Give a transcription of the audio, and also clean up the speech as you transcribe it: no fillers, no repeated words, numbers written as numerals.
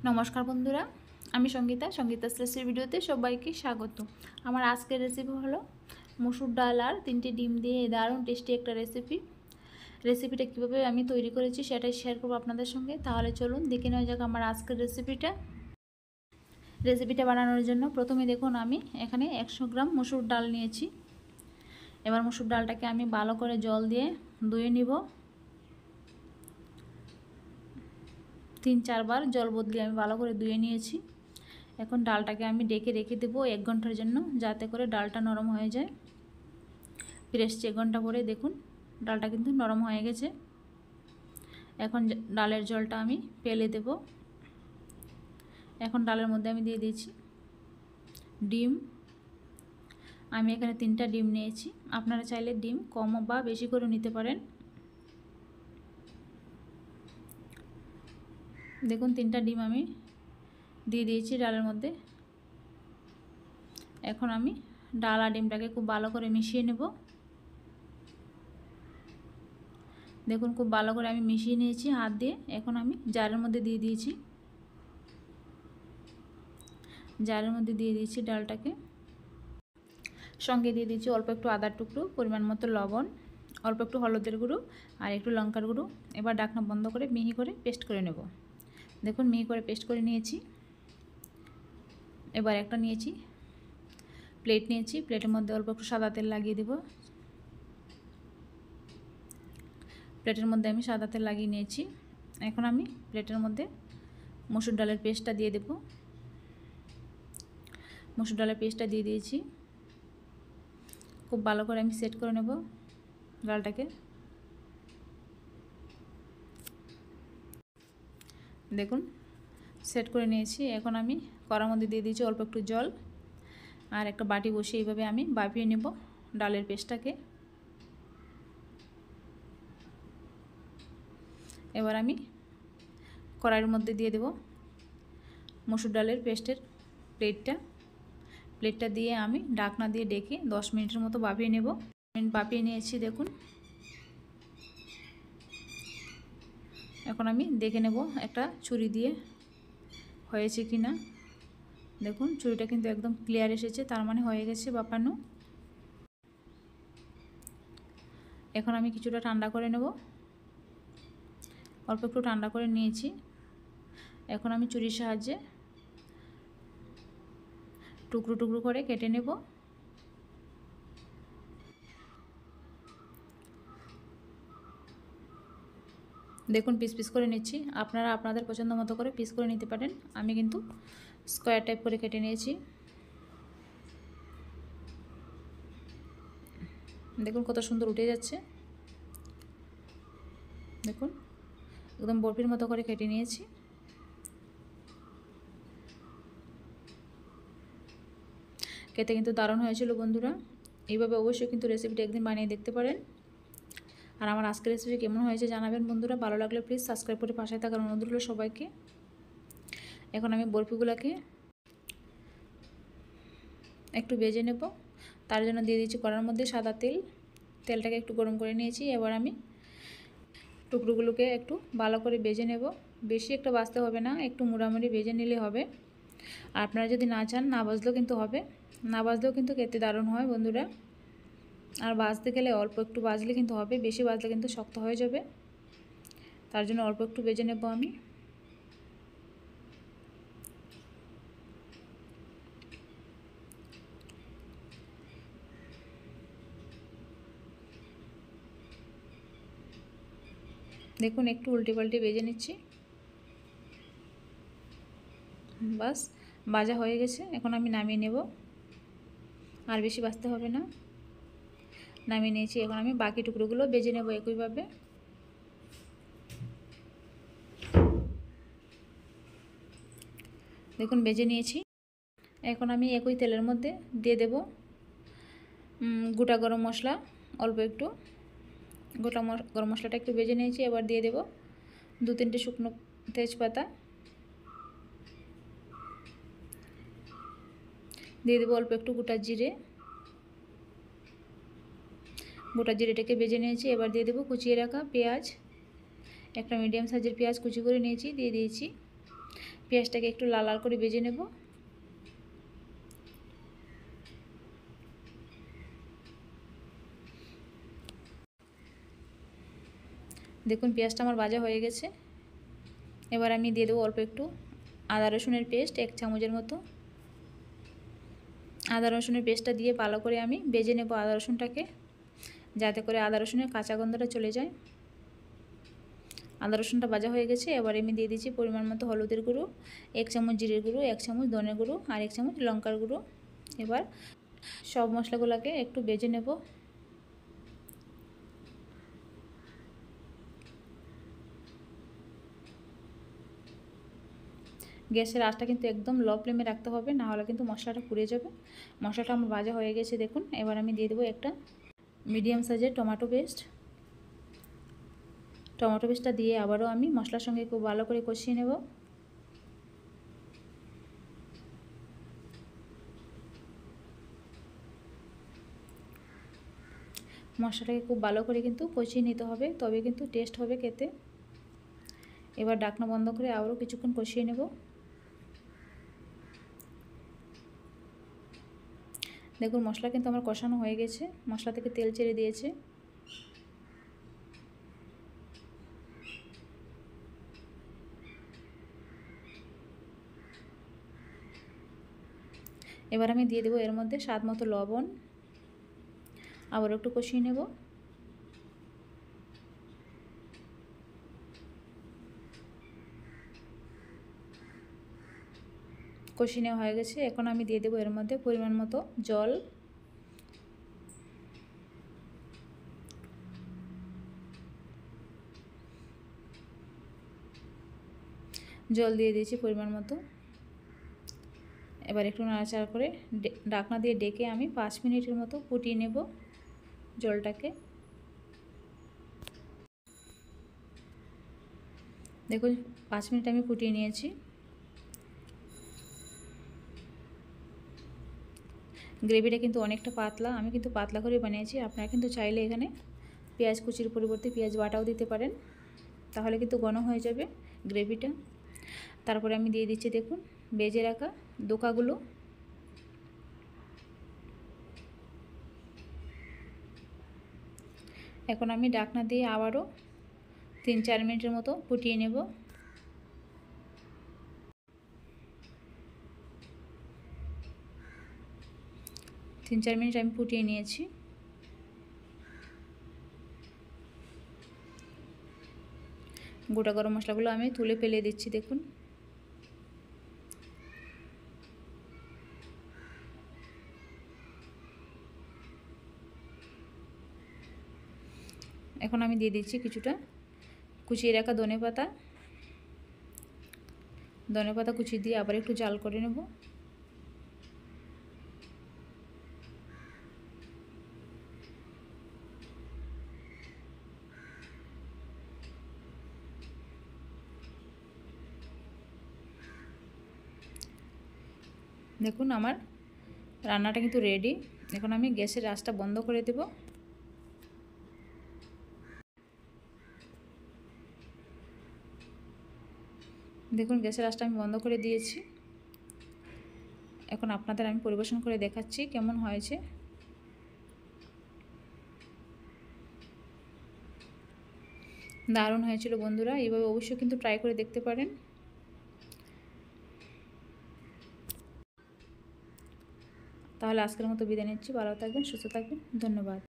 নমস্কার বন্ধুরা, আমি সঙ্গীতাস রেসিপি ভিডিওতে সবাইকে স্বাগত। আমার আজকের রেসিপি হলো মসুর ডাল আর 3টে ডিম দিয়ে দারুণ টেস্টি একটা রেসিপিটা কীভাবে আমি তৈরি করেছি সেটাই শেয়ার করবো আপনাদের সঙ্গে। তাহলে চলুন দেখে নেওয়া যাক আমার আজকের রেসিপিটা বানানোর জন্য প্রথমে দেখুন আমি এখানে 100 গ্রাম মসুর ডাল নিয়েছি। এবার মসুর ডালটাকে আমি ভালো করে জল দিয়ে ধুয়ে নিব। 3-4 বার জল বদলে আমি ভালো করে ধুয়ে নিয়েছি। এখন ডালটাকে আমি ডেকে রেখে দেবো 1 ঘন্টার জন্য, যাতে করে ডালটা নরম হয়ে যায়। ফিরে এসছি 1 ঘন্টা পরে, দেখুন ডালটা কিন্তু নরম হয়ে গেছে। এখন ডালের জলটা আমি ফেলে দেব। এখন ডালের মধ্যে আমি দিয়ে দিয়েছি ডিম। আমি এখানে 3টা ডিম নিয়েছি, আপনারা চাইলে ডিম কম বা বেশি করে নিতে পারেন। দেখুন 3টা ডিম আমি দিয়ে দিয়েছি ডালের মধ্যে। এখন আমি ডাল আর ডিমটাকে খুব ভালো করে মিশিয়ে নেব। দেখুন খুব ভালো করে আমি মিশিয়ে নিয়েছি হাত দিয়ে। এখন আমি জারের মধ্যে দিয়ে দিয়েছি। জারের মধ্যে দিয়ে দিয়েছি ডালটাকে, সঙ্গে দিয়ে দিয়েছি অল্প একটু আদার টুকরো, পরিমাণ মতো লবণ, অল্প একটু হলুদের গুঁড়ো আর একটু লঙ্কার গুঁড়ো। এবার ঢাকনা বন্ধ করে মিহি করে পেস্ট করে নেব। দেখুন মিহি করে পেস্ট করে নিয়েছি। এবার একটা প্লেট নিয়েছি, প্লেটের মধ্যে অল্প একটু সাদা তেল লাগিয়ে দেব। প্লেটের মধ্যে আমি সাদা তেল লাগিয়ে নিয়েছি। এখন আমি প্লেটের মধ্যে মসুর ডালের পেস্টটা দিয়ে দেব। মসুর ডালের পেস্টটা দিয়ে দিয়েছি। খুব ভালো করে আমি সেট করে নেব ডালটাকে। দেখুন সেট করে নিয়েছি। এখন আমি কড়ার মধ্যে দিয়ে দিয়েছি অল্প একটু জল আর একটা বাটি বসিয়ে এইভাবে আমি ভাপিয়ে নেব ডালের পেস্টটাকে। এবার আমি কড়াইয়ের মধ্যে দিয়ে দেব মসুর ডালের পেস্টের প্লেটটা দিয়ে আমি ঢাকনা দিয়ে ডেকে 10 মিনিটের মতো ভাপিয়ে নেব। ভাপিয়ে নিয়েছি দেখুন। এখন আমি দেখে নেব একটা ছুরি দিয়ে হয়েছে কি না। দেখুন ছুরিটা কিন্তু একদম ক্লিয়ার এসেছে, তার মানে হয়ে গেছে ভাপানো। এখন আমি কিছুটা ঠান্ডা করে নেব। অল্প একটু ঠান্ডা করে নিয়েছি। এখন আমি ছুরির সাহায্যে টুকরো টুকরো করে কেটে নেব। দেখুন পিস পিস করে নিচ্ছি, আপনারা আপনাদের পছন্দ মতো করে পিস করে নিতে পারেন। আমি কিন্তু স্কোয়ার টাইপ করে কেটে নিয়েছি। দেখুন কত সুন্দর উঠে যাচ্ছে। দেখুন একদম বরফির মতো করে কেটে নিয়েছি। খেতে কিন্তু দারুণ হয়েছিল বন্ধুরা। এইভাবে অবশ্যই কিন্তু রেসিপিটা একদিন বানিয়ে দেখতে পারেন। আর আমার আজকের রেসিপি কেমন হয়েছে জানাবেন বন্ধুরা। ভালো লাগলে প্লিজ সাবস্ক্রাইব করে পাশে থাকার অনুরোধ রইল সবাইকে। এখন আমি বরফিগুলোকে একটু ভেজে নেব। তার জন্য দিয়ে দিয়েছি কড়ার মধ্যে সাদা তেল। তেলটাকে একটু গরম করে নিয়েছি। এবার আমি টুকরোগুলোকে একটু ভালো করে ভেজে নেব। বেশি একটা ভাজতে হবে না, একটু মোটামুটি ভেজে নিলে হবে। আর আপনারা যদি না চান না ভাজলেও কিন্তু হবে, না ভাজলেও কিন্তু খেতে দারুণ হয় বন্ধুরা। আর ভাজতে গেলে অল্প একটু ভাজলে কিন্তু হবে, বেশি ভাজলে কিন্তু শক্ত হয়ে যাবে। তার জন্য অল্প একটু ভেজে নেব আমি। দেখুন একটু উল্টে পাল্টে ভেজে নিচ্ছি। বাস ভাজা হয়ে গেছে। এখন আমি নামিয়ে নেব, আর বেশি ভাজতে হবে না। নামিয়ে নিয়েছি। এখন আমি বাকি টুকরোগুলো ভেজে নেব একইভাবে। দেখুন ভেজে নিয়েছি। এখন আমি একই তেলের মধ্যে দিয়ে দেব গোটা গরম মশলা অল্প একটু। গোটা গরম মশলাটা একটু ভেজে নিয়েছি। এবার দিয়ে দেব 2-3টে শুকনো তেজপাতা। দিয়ে দেবো অল্প একটু গোটা জিরেটাকে ভেজে নিয়েছি। এবার দিয়ে দেবো কুচিয়ে রাখা পেঁয়াজ। একটা মিডিয়াম সাইজের পেঁয়াজ কুচি করে নিয়েছি, দিয়ে দিয়েছি। পেঁয়াজটাকে একটু লাল লাল করে ভেজে নেব। দেখুন পেঁয়াজটা আমার ভাজা হয়ে গেছে। এবার আমি দিয়ে দেবো অল্প একটু আদা রসুনের পেস্ট, 1 চামচের মতো। আদা রসুনের পেস্টটা দিয়ে ভালো করে আমি ভেজে নেব আদা রসুনটাকে, যাতে করে আদা রসুনের কাঁচা গন্ধটা চলে যায়। আদা রসুনটা ভাজা হয়ে গেছে। এবার আমি দিয়ে দিচ্ছি পরিমাণ মতো হলুদের গুঁড়ো, 1 চামচ জিরের গুঁড়ো, 1 চামচ ধনের গুঁড়ো আর 1 চামচ লঙ্কার গুঁড়ো। এবার সব মশলাগুলোকে একটু ভেজে নেব। গ্যাসের আঁচটা কিন্তু একদম লো ফ্লেমে রাখতে হবে, না হলে কিন্তু মশলাটা পুড়ে যাবে। মশলাটা আমার ভাজা হয়ে গেছে দেখুন। এবার আমি দিয়ে দেবো একটা মিডিয়াম সাইজের টমেটো পেস্ট। টমেটো পেস্টটা দিয়ে আবারও আমি মশলার সঙ্গে খুব ভালো করে কষিয়ে নেব। মশলাটাকে খুব ভালো করে কিন্তু কষিয়ে নিতে হবে, তবে কিন্তু টেস্ট হবে খেতে। এবার ঢাকনা বন্ধ করে আবারও কিছুক্ষণ কষিয়ে নেব। দেখুন মশলা কিন্তু আমার কষানো হয়ে গেছে, মশলা থেকে তেল ছেড়ে দিয়েছে। এবার আমি দিয়ে দেবো এর মধ্যে স্বাদ মতো লবণ, আবার একটু কষিয়ে নেব। কষিয়ে নেওয়া হয়ে গেছে। এখন আমি দিয়ে দেবো এর মধ্যে পরিমাণ মতো জল। জল দিয়ে দিয়েছি পরিমাণ মতো। এবার একটু নাড়াচাড়া করে ঢাকনা দিয়ে ডেকে আমি 5 মিনিটের মতো ফুটিয়ে নেব জলটাকে। দেখুন 5 মিনিট আমি ফুটিয়ে নিয়েছি। গ্রেভিটা কিন্তু অনেকটা পাতলা, আমি কিন্তু পাতলা করে বানিয়েছি। আপনারা কিন্তু চাইলে এখানে পেঁয়াজ কুচির পরিবর্তে পেঁয়াজ বাটাও দিতে পারেন, তাহলে কিন্তু ঘন হয়ে যাবে গ্রেভিটা। তারপরে আমি দিয়ে দিচ্ছি দেখুন ভেজে রাখা দোকাগুলো। এখন আমি ঢাকনা দিয়ে আবারও 3-4 মিনিটের মতো ফুটিয়ে নেব। 3-4 মিনিট আমি ফুটিয়ে নিয়েছি। গোটা গরম মশলাগুলো আমি তুলে ফেলে দিচ্ছি দেখুন। এখন আমি দিয়ে দিচ্ছি কিছুটা কুচিয়ে রাখা ধনেপাতা। ধনেপাতা কুচি দিয়ে আবার একটু জাল করে নেব। দেখুন আমার রান্নাটা কিন্তু রেডি। এখন আমি গ্যাসের আঁচটা বন্ধ করে দেব। দেখুন গ্যাসের আঁচটা আমি বন্ধ করে দিয়েছি। এখন আপনাদের আমি পরিবেশন করে দেখাচ্ছি কেমন হয়েছে। দারুণ হয়েছিল বন্ধুরা, এইভাবে অবশ্যই কিন্তু ট্রাই করে দেখতে পারেন। তাহলে আজকের মতো বিদায় নিচ্ছি। ভালো থাকবেন, সুস্থ থাকবেন, ধন্যবাদ।